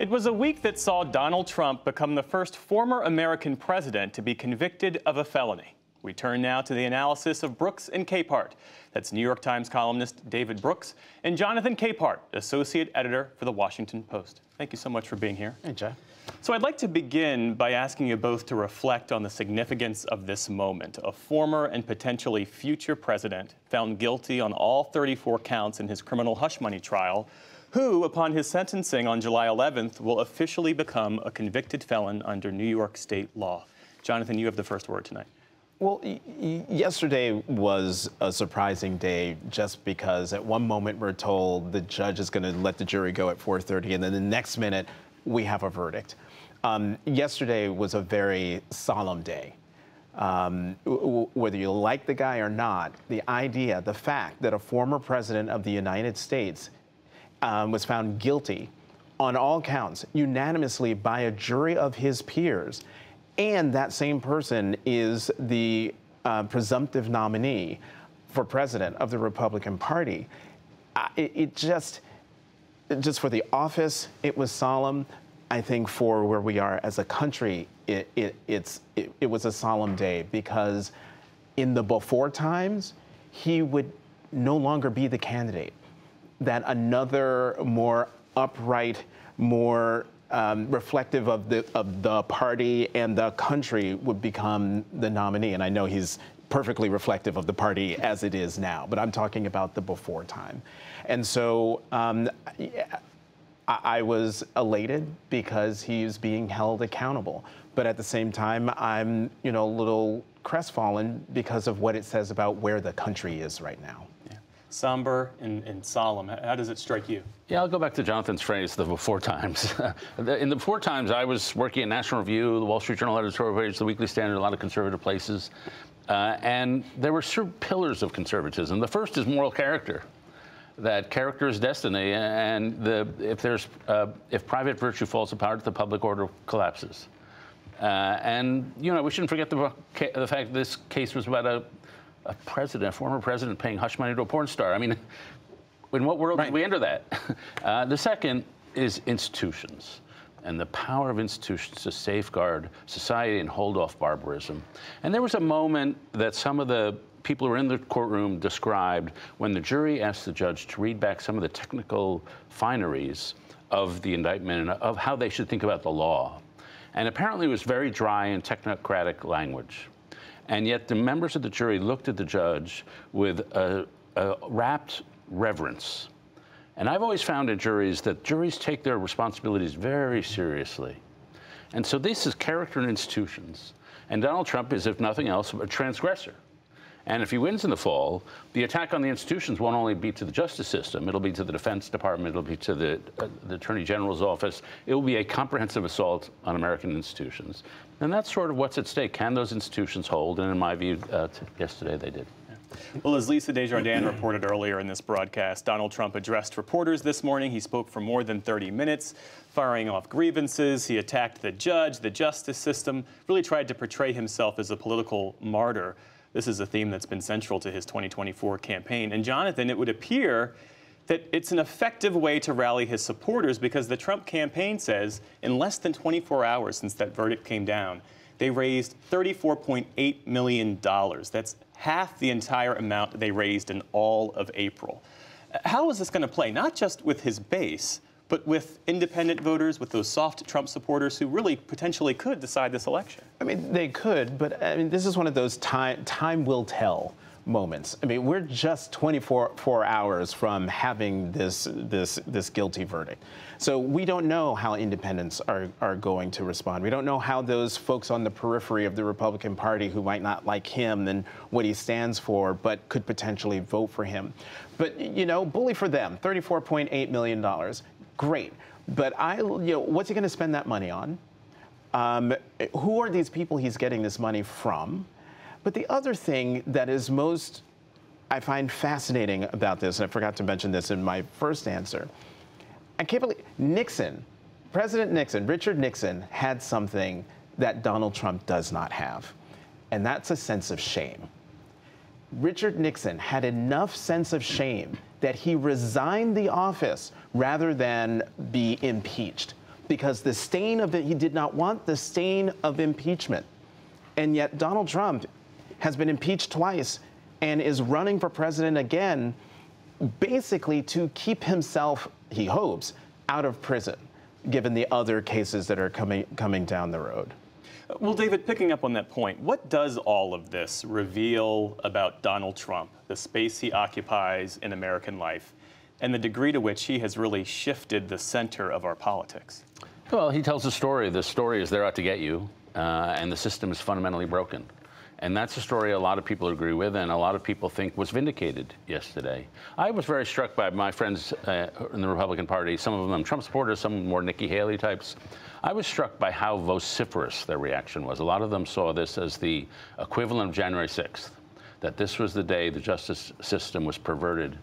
It was a week that saw Donald Trump become the first former American president to be convicted of a felony. We turn now to the analysis of Brooks and Capehart. That's New York Times columnist David Brooks and Jonathan Capehart, associate editor for The Washington Post. Thank you so much for being here. Hey, Jay. So I'd like to begin by asking you both to reflect on the significance of this moment. A former and potentially future president found guilty on all 34 counts in his criminal hush money trial, who, upon his sentencing on July 11th, will officially become a convicted felon under New York state law. Jonathan, you have the first word tonight. Well, yesterday was a surprising day just because at one moment we're told the judge is going to let the jury go at 4:30, and then the next minute we have a verdict. Yesterday was a very solemn day. Whether you like the guy or not, the fact that a former president of the United States was found guilty on all counts unanimously by a jury of his peers, and that same person is the presumptive nominee for president of the Republican Party. Just for the office, it was solemn. I think for where we are as a country, it was a solemn day because in the before times, he would no longer be the candidate. That another more upright, more reflective of the party and the country would become the nominee. And I know he's perfectly reflective of the party as it is now, but I'm talking about the before time. And so I was elated because he's being held accountable. But at the same time, I'm a little crestfallen because of what it says about where the country is right now. Somber and solemn. How does it strike you? Yeah, I'll go back to Jonathan's phrase, the before times. In the before times, I was working at National Review, the Wall Street Journal editorial page, the Weekly Standard, a lot of conservative places. And there were certain pillars of conservatism. The first is moral character. That character is destiny, and if private virtue falls apart, the public order collapses. And we shouldn't forget the fact that this case was about a former president paying hush money to a porn star. I mean, in what world did we enter that? The second is institutions and the power of institutions to safeguard society and hold off barbarism. And there was a moment that some of the people who were in the courtroom described when the jury asked the judge to read back some of the technical fineries of the indictment and of how they should think about the law. And apparently it was very dry and technocratic language. And yet the members of the jury looked at the judge with a rapt reverence. And I've always found in juries that juries take their responsibilities very seriously. And so this is character and institutions. And Donald Trump is, if nothing else, a transgressor. And if he wins in the fall, the attack on the institutions won't only be to the justice system, it'll be to the Defense Department, it'll be to the Attorney General's office. It will be a comprehensive assault on American institutions. And that's sort of what's at stake. Can those institutions hold? And in my view, yesterday they did. Well, as Lisa Desjardins reported earlier in this broadcast, Donald Trump addressed reporters this morning. He spoke for more than 30 minutes, firing off grievances. He attacked the judge, the justice system, really tried to portray himself as a political martyr. This is a theme that's been central to his 2024 campaign. And Jonathan, it would appear that it's an effective way to rally his supporters because the Trump campaign says in less than 24 hours since that verdict came down, they raised $34.8 million. That's half the entire amount they raised in all of April. How is this going to play, not just with his base, but with independent voters, with those soft Trump supporters who really potentially could decide this election? I mean, they could, but I mean, this is one of those time will tell moments. I mean, we're just 24 hours from having this guilty verdict. So we don't know how independents are going to respond. We don't know how those folks on the periphery of the Republican Party who might not like him and what he stands for, but could potentially vote for him. But, bully for them, $34.8 million. Great. But what's he going to spend that money on? Who are these people he's getting this money from? But the other thing that is I find fascinating about this, and I forgot to mention this in my first answer, I can't believe President Nixon, Richard Nixon, had something that Donald Trump does not have, and that's a sense of shame. Richard Nixon had enough sense of shame that he resigned the office rather than be impeached, because the stain of it, he did not want the stain of impeachment. And yet Donald Trump has been impeached twice and is running for president again, basically to keep himself, he hopes, out of prison, given the other cases that are coming down the road. Well, David, picking up on that point, what does all of this reveal about Donald Trump, the space he occupies in American life, and the degree to which he has really shifted the center of our politics? Well, he tells a story. The story is they're out to get you, and the system is fundamentally broken. And that's a story a lot of people agree with, and a lot of people think was vindicated yesterday. I was very struck by my friends in the Republican Party, some of them Trump supporters, some more Nikki Haley types. I was struck by how vociferous their reaction was. A lot of them saw this as the equivalent of January 6th, that this was the day the justice system was perverted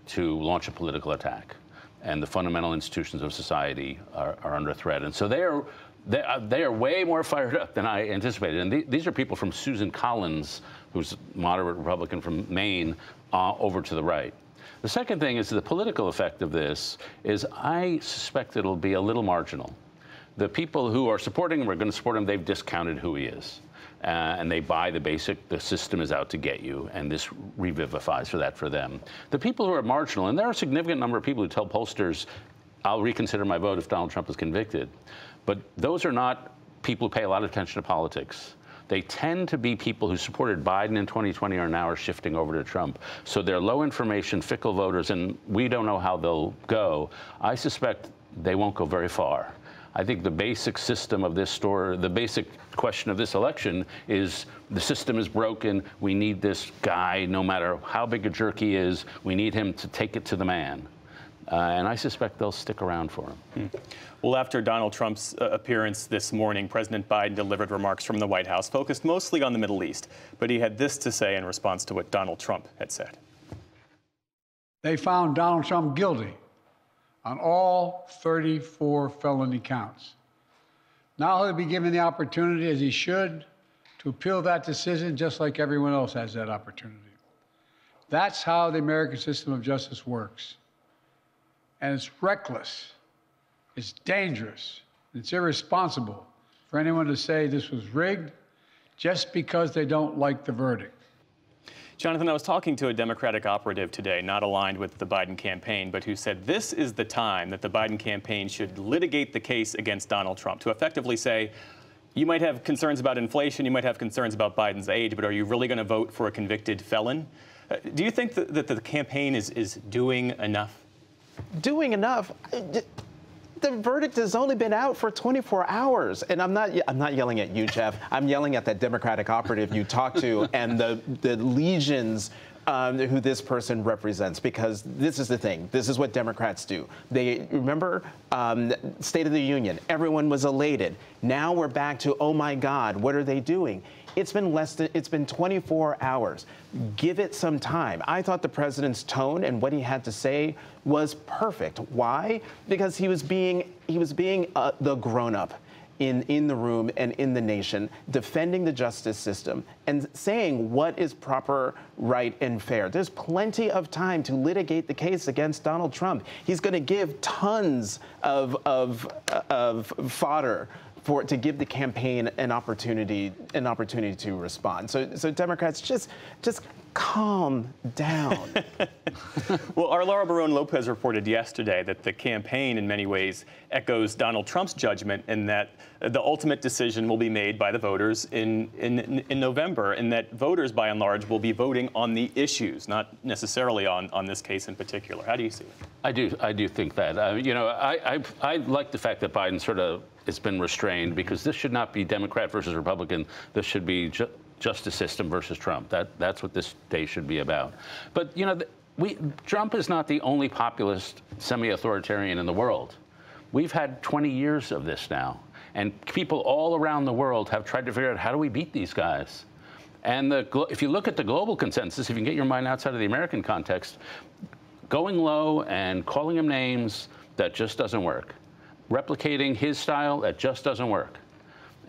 to launch a political attack, and the fundamental institutions of society are under threat. And so they are way more fired up than I anticipated. And these are people from Susan Collins, who's a moderate Republican from Maine, over to the right. The second thing is the political effect of this is I suspect it'll be a little marginal. The people who are supporting him are going to support him. They've discounted who he is. And they buy the system is out to get you, and this revivifies for them. The people who are marginal, and there are a significant number of people who tell pollsters, I'll reconsider my vote if Donald Trump is convicted. But those are not people who pay a lot of attention to politics. They tend to be people who supported Biden in 2020 are now shifting over to Trump. So they're low information, fickle voters, and we don't know how they'll go. I suspect they won't go very far. I think the basic system of this story, the basic question of this election is the system is broken. We need this guy, no matter how big a jerk he is, we need him to take it to the man. And I suspect they'll stick around for him. Well, after Donald Trump's appearance this morning, President Biden delivered remarks from the White House focused mostly on the Middle East. But he had this to say in response to what Donald Trump had said. They found Donald Trump guilty on all 34 felony counts. Now he'll be given the opportunity, as he should, to appeal that decision just like everyone else has that opportunity. That's how the American system of justice works. And it's reckless, it's dangerous, it's irresponsible for anyone to say this was rigged just because they don't like the verdict. Jonathan, I was talking to a Democratic operative today, not aligned with the Biden campaign, but who said this is the time that the Biden campaign should litigate the case against Donald Trump, to effectively say, you might have concerns about inflation, you might have concerns about Biden's age, but are you really going to vote for a convicted felon? Do you think that the campaign is doing enough? Doing enough? The verdict has only been out for 24 hours. And I'm not yelling at you, Jeff. I'm yelling at that Democratic operative you talked to and the legions who this person represents, because this is the thing. This is what Democrats do. They remember State of the Union. Everyone was elated. Now we're back to, oh my God, what are they doing? It's been 24 hours. Give it some time. I thought the president's tone and what he had to say was perfect. Why? Because he was being the grown-up in the room and in the nation, defending the justice system and saying what is proper, right, and fair. There's plenty of time to litigate the case against Donald Trump. He's going to give tons of fodder to give the campaign an opportunity to respond. So Democrats, just calm down. Well, our Laura Barone Lopez reported yesterday that the campaign in many ways echoes Donald Trump's judgment, and that the ultimate decision will be made by the voters in November, and that voters by and large will be voting on the issues, not necessarily on this case in particular. How do you see it? I do think that. I like the fact that Biden sort of has been restrained, because this should not be Democrat versus Republican. This should be justice system versus Trump. That's what this day should be about. But Trump is not the only populist semi-authoritarian in the world. We've had 20 years of this now, and people all around the world have tried to figure out, how do we beat these guys? And if you look at the global consensus, if you can get your mind outside of the American context, going low and calling him names, that just doesn't work. Replicating his style, that just doesn't work.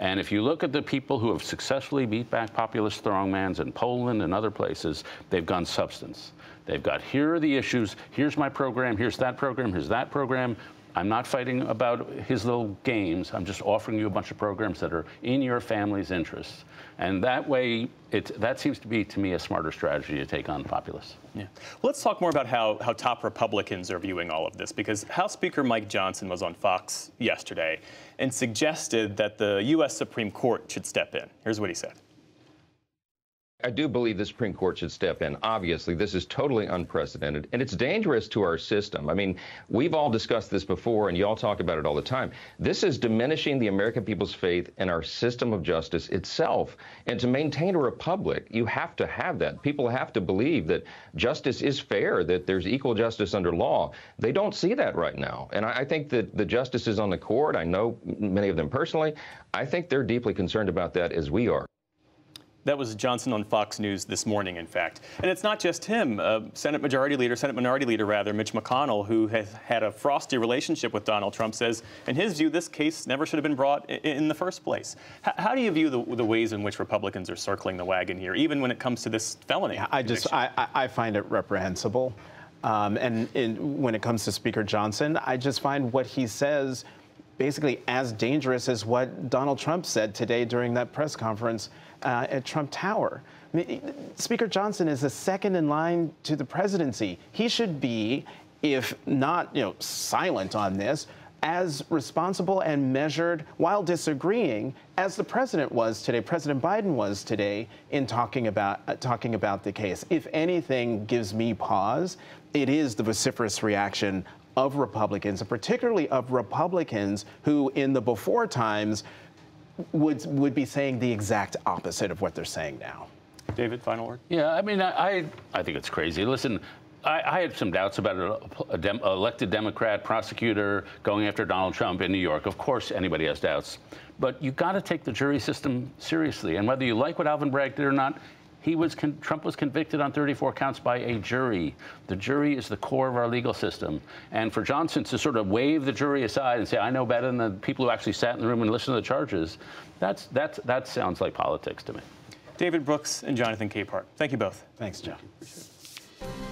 And if you look at the people who have successfully beat back populist strongmans in Poland and other places, they've gone substance. They've got, here are the issues, here's my program, here's that program, I'm not fighting about his little games. I'm just offering you a bunch of programs that are in your family's interests. And that way, that seems to be, to me, a smarter strategy to take on the populace. Yeah. Well, let's talk more about how top Republicans are viewing all of this, because House Speaker Mike Johnson was on Fox yesterday and suggested that the U.S. Supreme Court should step in. Here's what he said. I do believe the Supreme Court should step in. Obviously, this is totally unprecedented, and it's dangerous to our system. I mean, we've all discussed this before, and you all talk about it all the time. This is diminishing the American people's faith in our system of justice itself. And to maintain a republic, you have to have that. People have to believe that justice is fair, that there's equal justice under law. They don't see that right now. And I think that the justices on the court, I know many of them personally, I think they're deeply concerned about that as we are. That was Johnson on Fox News this morning, in fact. And it's not just him. Senate Minority Leader Mitch McConnell, who has had a frosty relationship with Donald Trump, says, in his view, this case never should have been brought in the first place. How do you view the ways in which Republicans are circling the wagon here, even when it comes to this felony? Yeah, I find it reprehensible. When it comes to Speaker Johnson, I just find what he says basically as dangerous as what Donald Trump said today during that press conference at Trump Tower. I mean, Speaker Johnson is the second in line to the presidency. He should be, if not, silent on this, as responsible and measured while disagreeing as the president was today, President Biden was today, in talking about the case. If anything gives me pause, it is the vociferous reaction of Republicans, and particularly of Republicans who, in the before times, would be saying the exact opposite of what they're saying now. David, final word? Yeah, I mean, I think it's crazy. Listen, I had some doubts about an elected Democrat prosecutor going after Donald Trump in New York. Of course, anybody has doubts. But you got to take the jury system seriously. And whether you like what Alvin Bragg did or not, Trump was convicted on 34 counts by a jury. The jury is the core of our legal system. And for Johnson to sort of wave the jury aside and say, I know better than the people who actually sat in the room and listened to the charges, that sounds like politics to me. David Brooks and Jonathan Capehart, thank you both. Thanks, Joe. Appreciate it.